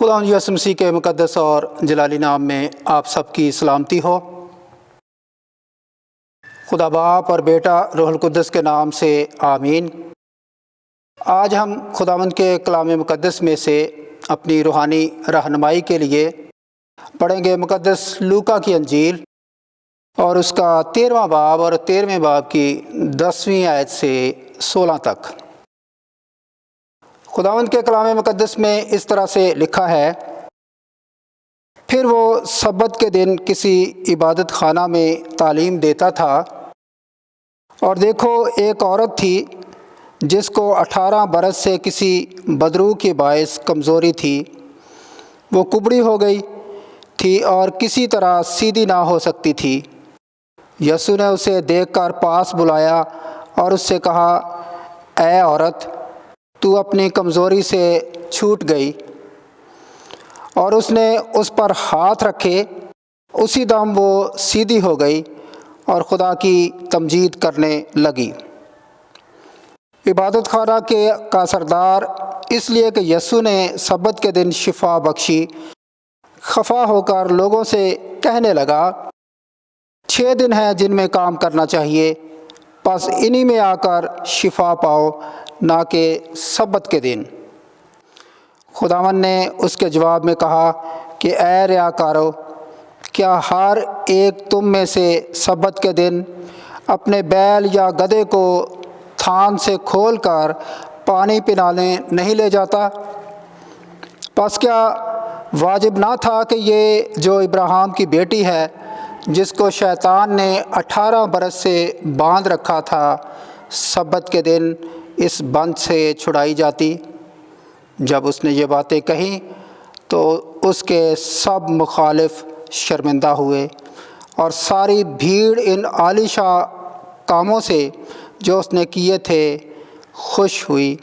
خدا یسوع مسیح کے مقدس اور جلالی نام میں آپ سب کی سلامتی ہو۔ خدا باپ اور بیٹا روح القدس کے نام سے آمین۔ آج ہم خداوند کے کلام مقدس میں سے اپنی روحانی رہنمائی کے لیے پڑھیں گے مقدس لوکا کی انجیل اور اس کا 13واں باب اور 13ویں باب کی 10ویں آیت سے 16 تک۔ خداوند کے کلام مقدس میں اس طرح سے لکھا ہے، پھر وہ سبت کے دن کسی عبادت خانہ میں تعلیم دیتا تھا، اور دیکھو ایک عورت تھی جس کو 18 برس سے کسی بدرو کے باعث کمزوری تھی۔ وہ کبڑی ہو گئی تھی اور کسی طرح سیدھی نہ ہو سکتی تھی۔ یسوع نے اسے دیکھ کر پاس بلایا اور اس سے کہا، اے عورت، تو اپنی کمزوری سے چھوٹ گئی۔ اور اس نے اس پر ہاتھ رکھے، اسی دم وہ سیدھی ہو گئی اور خدا کی تمجید کرنے لگی۔ عبادت خانہ کا سردار اس لیے کہ یسوع نے سبت کے دن شفا بخشی، خفا ہو کر لوگوں سے کہنے لگا، 6 دن ہیں جن میں کام کرنا چاہیے، بس انہی میں آ کر شفا پاؤ، نہ کہ سبت کے دن۔ خداوند نے اس کے جواب میں کہا کہ اے ریاکارو، کیا ہر ایک تم میں سے سبت کے دن اپنے بیل یا گدھے کو تھان سے کھول کر پانی پلانے نہیں لے جاتا؟ پس کیا واجب نہ تھا کہ یہ جو ابراہیم کی بیٹی ہے، جس کو شیطان نے 18 برس سے باندھ رکھا تھا، سبت کے دن اس بند سے چھڑائی جاتی؟ جب اس نے یہ باتیں کہیں تو اس کے سب مخالف شرمندہ ہوئے، اور ساری بھیڑ ان عالیشان کاموں سے جو اس نے کیے تھے خوش ہوئی۔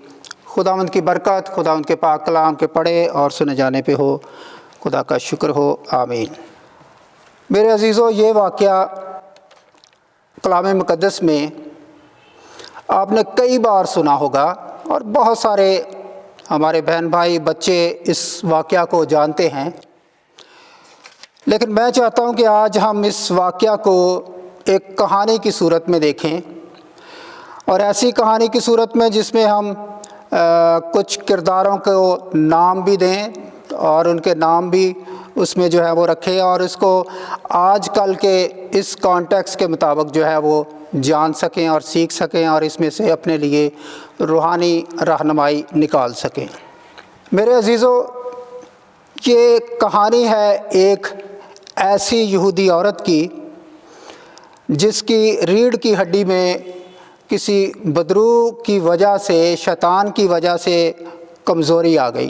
خداوند کی برکت خداوند کے پاک کلام کے پڑھے اور سنے جانے پہ ہو۔ خدا کا شکر ہو، آمین۔ میرے عزیزو، یہ واقعہ کلام مقدس میں آپ نے کئی بار سنا ہوگا، اور بہت سارے ہمارے بہن بھائی بچے اس واقعہ کو جانتے ہیں، لیکن میں چاہتا ہوں کہ آج ہم اس واقعہ کو ایک کہانی کی صورت میں دیکھیں، اور ایسی کہانی کی صورت میں جس میں ہم کچھ کرداروں کو نام بھی دیں اور ان کے نام بھی اس میں جو ہے وہ رکھیں، اور اس کو آج کل کے اس کانٹیکس کے مطابق جو ہے وہ جان سکیں اور سیکھ سکیں، اور اس میں سے اپنے لیے روحانی رہنمائی نکال سکیں۔ میرے عزیزو، یہ کہانی ہے ایک ایسی یہودی عورت کی جس کی ریڑھ کی ہڈی میں کسی بدرو کی وجہ سے، شیطان کی وجہ سے کمزوری آ گئی،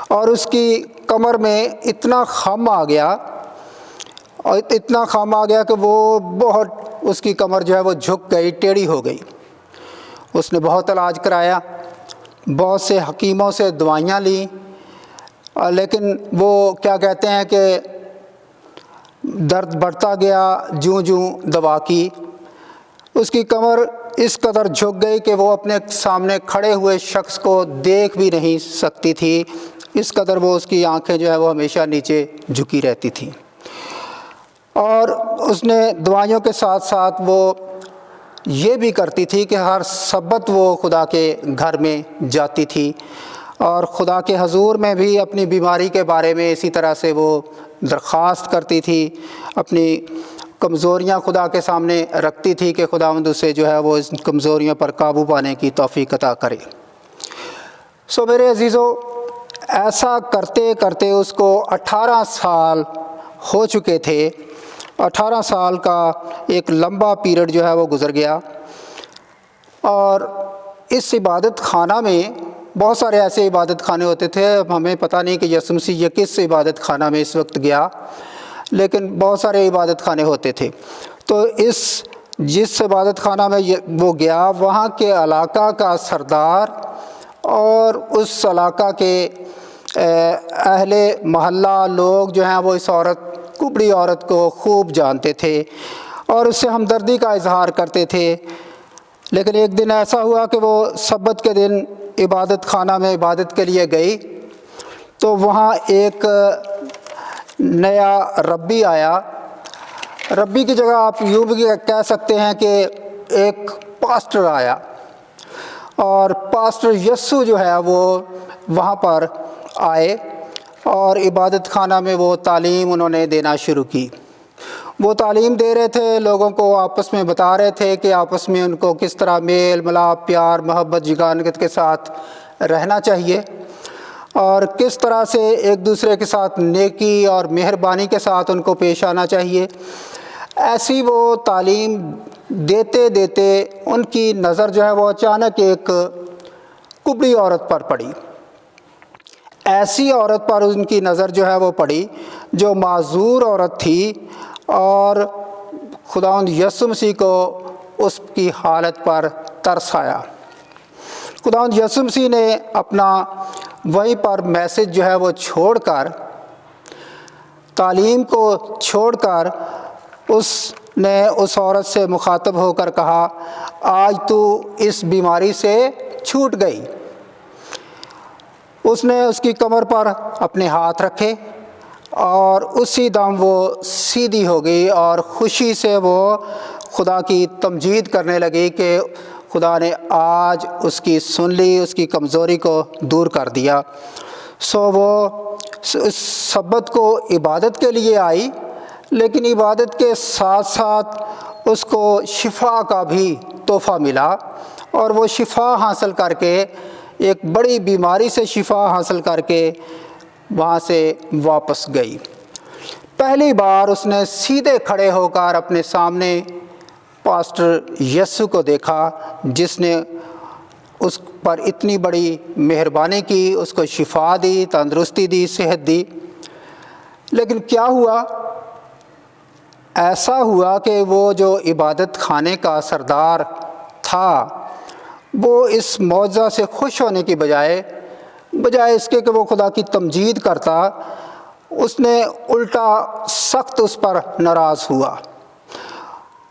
اور اس کی کمر میں اتنا خم آ گیا، اور اتنا خم آ گیا کہ وہ بہت، اس کی کمر جو ہے وہ جھک گئی، ٹیڑھی ہو گئی۔ اس نے بہت علاج کرایا، بہت سے حکیموں سے دوائیاں لیں، لیکن وہ کیا کہتے ہیں کہ درد بڑھتا گیا جوں جوں دوا کی۔ اس کی کمر اس قدر جھک گئی کہ وہ اپنے سامنے کھڑے ہوئے شخص کو دیکھ بھی نہیں سکتی تھی، اس قدر وہ، اس کی آنکھیں جو ہے وہ ہمیشہ نیچے جھکی رہتی تھیں۔ اور اس نے دوائیوں کے ساتھ ساتھ وہ یہ بھی کرتی تھی کہ ہر سبت وہ خدا کے گھر میں جاتی تھی، اور خدا کے حضور میں بھی اپنی بیماری کے بارے میں اسی طرح سے وہ درخواست کرتی تھی، اپنی کمزوریاں خدا کے سامنے رکھتی تھی کہ خداوند اسے جو ہے وہ اس کمزوریوں پر قابو پانے کی توفیق عطا کرے۔ میرے عزیزو، ایسا کرتے کرتے اس کو 18 سال ہو چکے تھے۔ 18 سال کا ایک لمبا پیریڈ جو ہے وہ گزر گیا، اور اس عبادت خانہ میں بہت سارے ایسے عبادت خانے ہوتے تھے۔ ہمیں پتہ نہیں کہ یسوع مسیح یہ کس عبادت خانہ میں اس وقت گیا، لیکن بہت سارے عبادت خانے ہوتے تھے۔ تو جس عبادت خانہ میں وہ گیا، وہاں کے علاقہ کا سردار اور اس علاقہ کے اہل محلہ لوگ جو ہیں وہ اس کبڑی عورت کو خوب جانتے تھے اور اس سے ہمدردی کا اظہار کرتے تھے۔ لیکن ایک دن ایسا ہوا کہ وہ سبت کے دن عبادت خانہ میں عبادت کے لیے گئی، تو وہاں ایک نیا ربی آیا. ربی کی جگہ آپ یوں بھی کہہ سکتے ہیں کہ ایک پاسٹر آیا، اور پاسٹر یسو جو ہے وہ وہاں پر آئے اور عبادت خانہ میں وہ تعلیم انہوں نے دینا شروع کی. وہ تعلیم دے رہے تھے، لوگوں کو آپس میں بتا رہے تھے کہ آپس میں ان کو کس طرح میل ملاپ، پیار، محبت، یگانگت کے ساتھ رہنا چاہیے، اور کس طرح سے ایک دوسرے کے ساتھ نیکی اور مہربانی کے ساتھ ان کو پیش آنا چاہیے. ایسی وہ تعلیم دیتے دیتے ان کی نظر جو ہے وہ اچانک ایک کبڑی عورت پر پڑی. ایسی عورت پر ان کی نظر جو ہے وہ پڑی جو معذور عورت تھی، اور خداوند یسوع مسیح کو اس کی حالت پر ترس آیا. خداوند یسوع مسیح نے اپنا وہیں پر میسج جو ہے وہ چھوڑ کر، تعلیم کو چھوڑ کر، اس نے اس عورت سے مخاطب ہو کر کہا، آج تو اس بیماری سے چھوٹ گئی. اس نے اس کی کمر پر اپنے ہاتھ رکھے اور اسی دم وہ سیدھی ہو گئی، اور خوشی سے وہ خدا کی تمجید کرنے لگی کہ خدا نے آج اس کی سن لی، اس کی کمزوری کو دور کر دیا. وہ اس سبت کو عبادت کے لیے آئی، لیکن عبادت کے ساتھ ساتھ اس کو شفا کا بھی تحفہ ملا، اور وہ شفا حاصل کر کے، ایک بڑی بیماری سے شفا حاصل کر کے وہاں سے واپس گئی. پہلی بار اس نے سیدھے کھڑے ہو کر اپنے سامنے پاسٹر یسوع کو دیکھا، جس نے اس پر اتنی بڑی مہربانی کی، اس کو شفا دی، تندرستی دی، صحت دی. لیکن کیا ہوا؟ ایسا ہوا کہ وہ جو عبادت خانے کا سردار تھا، وہ اس معجزہ سے خوش ہونے کی بجائے اس کے کہ وہ خدا کی تمجید کرتا، اس نے الٹا سخت اس پر ناراض ہوا.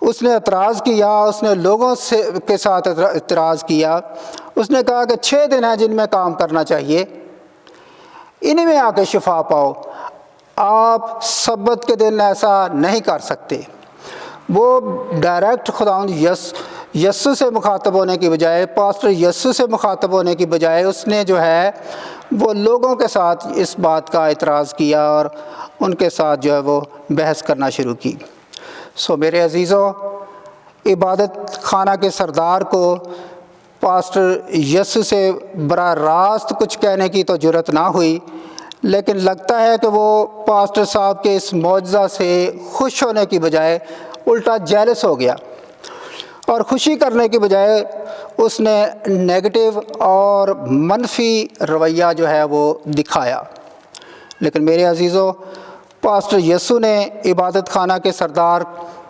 اس نے اعتراض کیا، اس نے لوگوں کے ساتھ اعتراض کیا. اس نے کہا کہ 6 دن ہیں جن میں کام کرنا چاہیے، انہی میں آ کے شفا پاؤ، آپ سبت کے دن ایسا نہیں کر سکتے. وہ ڈائریکٹ خداوند یسوع سے مخاطب ہونے کی بجائے، پاسٹر یسوع سے مخاطب ہونے کی بجائے، اس نے جو ہے وہ لوگوں کے ساتھ اس بات کا اعتراض کیا اور ان کے ساتھ جو ہے وہ بحث کرنا شروع کی. میرے عزیزوں، عبادت خانہ کے سردار کو پاسٹر یسوع سے براہ راست کچھ کہنے کی تو جرأت نہ ہوئی، لیکن لگتا ہے کہ وہ پاسٹر صاحب کے اس معجزہ سے خوش ہونے کی بجائے الٹا جیلس ہو گیا، اور خوشی کرنے کی بجائے اس نے نیگیٹو اور منفی رویہ جو ہے وہ دکھایا. لیکن میرے عزیزوں، پاسٹر یسوع نے عبادت خانہ کے سردار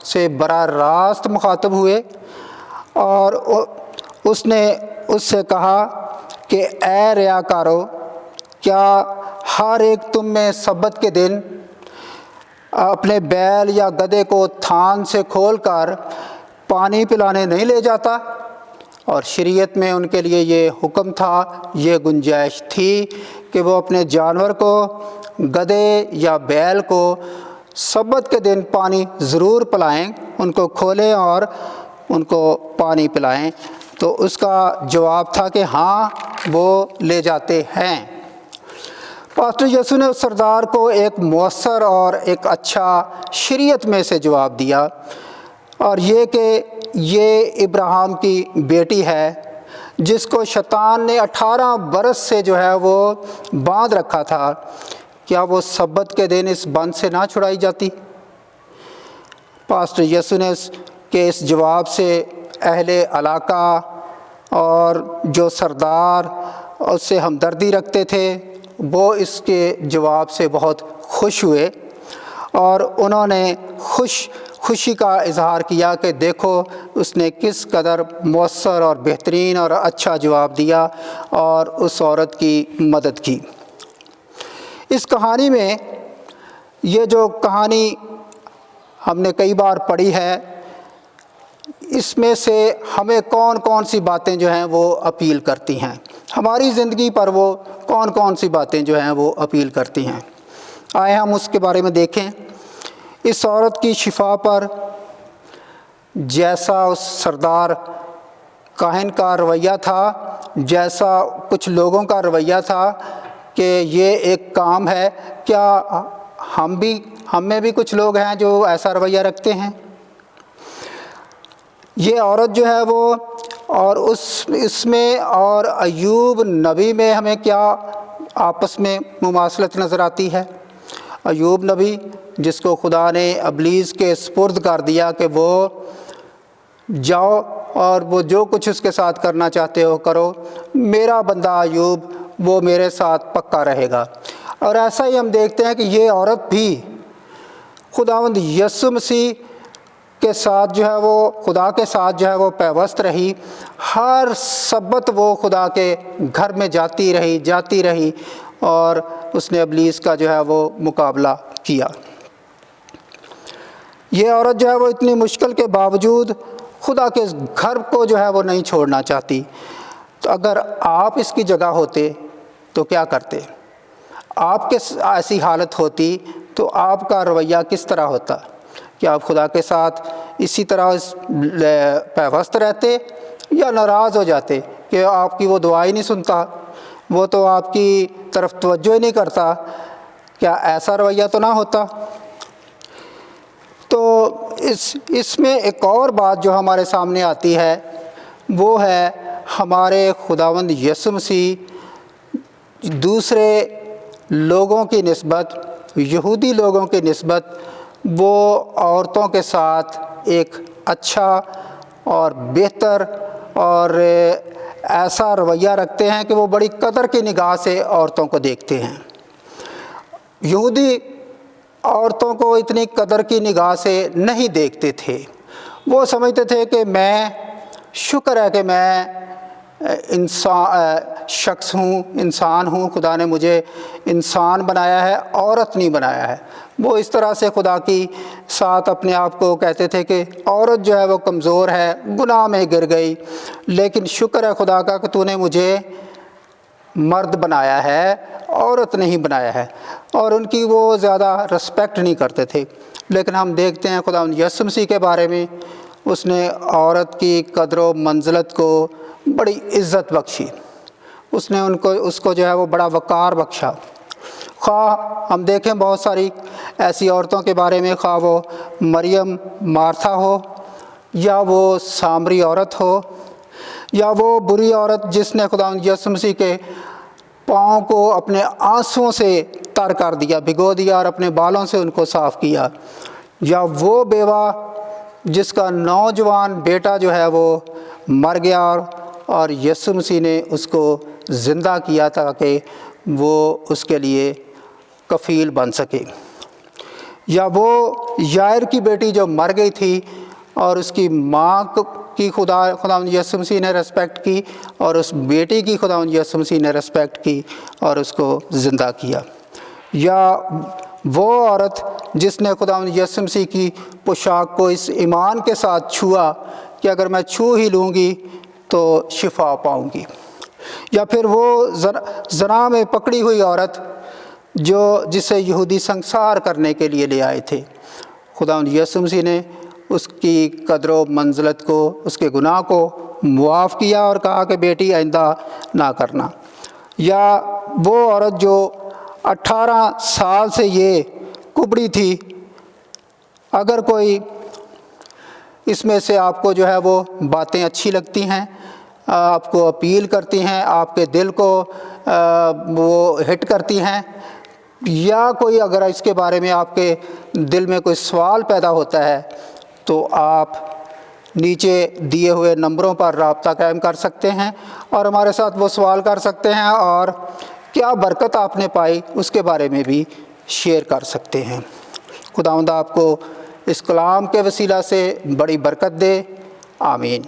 سے براہ راست مخاطب ہوئے، اور اس نے اس سے کہا کہ اے ریاکارو، کیا ہر ایک تم میں سبت کے دن اپنے بیل یا گدھے کو تھان سے کھول کر پانی پلانے نہیں لے جاتا؟ اور شریعت میں ان کے لیے یہ حکم تھا، یہ گنجائش تھی کہ وہ اپنے جانور کو، گدھے یا بیل کو سبت کے دن پانی ضرور پلائیں، ان کو کھولیں اور ان کو پانی پلائیں. تو اس کا جواب تھا کہ ہاں، وہ لے جاتے ہیں. پاسٹر یسوع نے اس سردار کو ایک مؤثر اور ایک اچھا شریعت میں سے جواب دیا، اور یہ کہ یہ ابراہیم کی بیٹی ہے جس کو شیطان نے 18 برس سے جو ہے وہ باندھ رکھا تھا. کیا وہ سبت کے دن اس بند سے نہ چھڑائی جاتی؟ پاسٹر یسوع نے اس جواب سے اہل علاقہ اور جو سردار اس سے ہمدردی رکھتے تھے، وہ اس کے جواب سے بہت خوش ہوئے، اور انہوں نے خوشی کا اظہار کیا کہ دیکھو اس نے کس قدر مؤثر اور بہترین اور اچھا جواب دیا اور اس عورت کی مدد کی. اس کہانی میں یہ جو کہانی ہم نے کئی بار پڑھی ہے، اس میں سے ہمیں کون کون سی باتیں جو ہیں وہ اپیل کرتی ہیں، ہماری زندگی پر وہ کون کون سی باتیں جو ہیں وہ اپیل کرتی ہیں۔ آئے ہم اس کے بارے میں دیکھیں۔ اس عورت کی شفا پر جیسا اس سردار کاہن کا رویہ تھا، جیسا کچھ لوگوں کا رویہ تھا کہ یہ ایک کام ہے، کیا ہم میں بھی کچھ لوگ ہیں جو ایسا رویہ رکھتے ہیں؟ یہ عورت جو ہے وہ، اور اس میں اور ایوب نبی میں ہمیں کیا آپس میں مماثلت نظر آتی ہے؟ ایوب نبی جس کو خدا نے ابلیس کے سپرد کر دیا کہ وہ جاؤ اور وہ جو کچھ اس کے ساتھ کرنا چاہتے ہو کرو، میرا بندہ ایوب وہ میرے ساتھ پکا رہے گا۔ اور ایسا ہی ہم دیکھتے ہیں کہ یہ عورت بھی خداوند یسوع مسیح کے ساتھ جو ہے وہ، خدا کے ساتھ جو ہے وہ پیوست رہی، ہر سبت وہ خدا کے گھر میں جاتی رہی اور اس نے ابلیس کا جو ہے وہ مقابلہ کیا۔ یہ عورت جو ہے وہ اتنی مشکل کے باوجود خدا کے گھر کو جو ہے وہ نہیں چھوڑنا چاہتی۔ تو اگر آپ اس کی جگہ ہوتے تو کیا کرتے؟ آپ کے ایسی حالت ہوتی تو آپ کا رویہ کس طرح ہوتا؟ کہ آپ خدا کے ساتھ اسی طرح پیوست رہتے یا ناراض ہو جاتے کہ آپ کی وہ دعا ہی نہیں سنتا، وہ تو آپ کی طرف توجہ ہی نہیں کرتا؟ کیا ایسا رویہ تو نہ ہوتا؟ تو اس میں ایک اور بات جو ہمارے سامنے آتی ہے وہ ہے ہمارے خداوند یسوع مسیح دوسرے لوگوں کی نسبت، یہودی لوگوں کی نسبت وہ عورتوں کے ساتھ ایک اچھا اور بہتر اور ایسا رویہ رکھتے ہیں کہ وہ بڑی قدر کی نگاہ سے عورتوں کو دیکھتے ہیں۔ یہودی عورتوں کو اتنی قدر کی نگاہ سے نہیں دیکھتے تھے، وہ سمجھتے تھے کہ میں شکر ہے کہ میں شخص ہوں، انسان ہوں، خدا نے مجھے انسان بنایا ہے، عورت نہیں بنایا ہے۔ وہ اس طرح سے خدا کی ساتھ اپنے آپ کو کہتے تھے کہ عورت جو ہے وہ کمزور ہے، گناہ میں گر گئی، لیکن شکر ہے خدا کا کہ تو نے مجھے مرد بنایا ہے، عورت نہیں بنایا ہے، اور ان کی وہ زیادہ رسپیکٹ نہیں کرتے تھے۔ لیکن ہم دیکھتے ہیں خدا یسوع مسیح کے بارے میں اس نے عورت کی قدر و منزلت کو بڑی عزت بخشی، اس نے اس کو جو ہے وہ بڑا وقار بخشا۔ خواہ ہم دیکھیں بہت ساری ایسی عورتوں کے بارے میں، خواہ وہ مریم مارتھا ہو، یا وہ سامری عورت ہو، یا وہ بری عورت جس نے خدا یسوع مسیح کے پاؤں کو اپنے آنسوؤں سے تر کر دیا، بھگو دیا اور اپنے بالوں سے ان کو صاف کیا، یا وہ بیوہ جس کا نوجوان بیٹا جو ہے وہ مر گیا اور یسوع مسیح نے اس کو زندہ کیا تاکہ وہ اس کے لیے کفیل بن سکے، یا وہ یائر کی بیٹی جو مر گئی تھی اور اس کی ماں کی خدا یسوع مسیح نے ریسپیکٹ کی، اور اس بیٹی کی خدا یسوع مسیح نے ریسپیکٹ کی اور اس کو زندہ کیا، یا وہ عورت جس نے خدا یسوع مسیح کی پوشاک کو اس ایمان کے ساتھ چھوا کہ اگر میں چھو ہی لوں گی تو شفا پاؤں گی، یا پھر وہ زنا میں پکڑی ہوئی عورت جسے یہودی سنسار کرنے کے لیے لے آئے تھے، خدا یسوع مسیح نے اس کی قدر و منزلت کو، اس کے گناہ کو معاف کیا اور کہا کہ بیٹی آئندہ نہ کرنا، یا وہ عورت جو 18 سال سے یہ کبڑی تھی، اگر کوئی اس میں سے آپ کو جو ہے وہ باتیں اچھی لگتی ہیں، آپ کو اپیل کرتی ہیں، آپ کے دل کو وہ ہٹ کرتی ہیں، یا کوئی اگر اس کے بارے میں آپ کے دل میں کوئی سوال پیدا ہوتا ہے تو آپ نیچے دیے ہوئے نمبروں پر رابطہ قائم کر سکتے ہیں اور ہمارے ساتھ وہ سوال کر سکتے ہیں، اور کیا برکت آپ نے پائی اس کے بارے میں بھی شیئر کر سکتے ہیں۔ خداوند آپ کو اس کلام کے وسیلہ سے بڑی برکت دے، آمین۔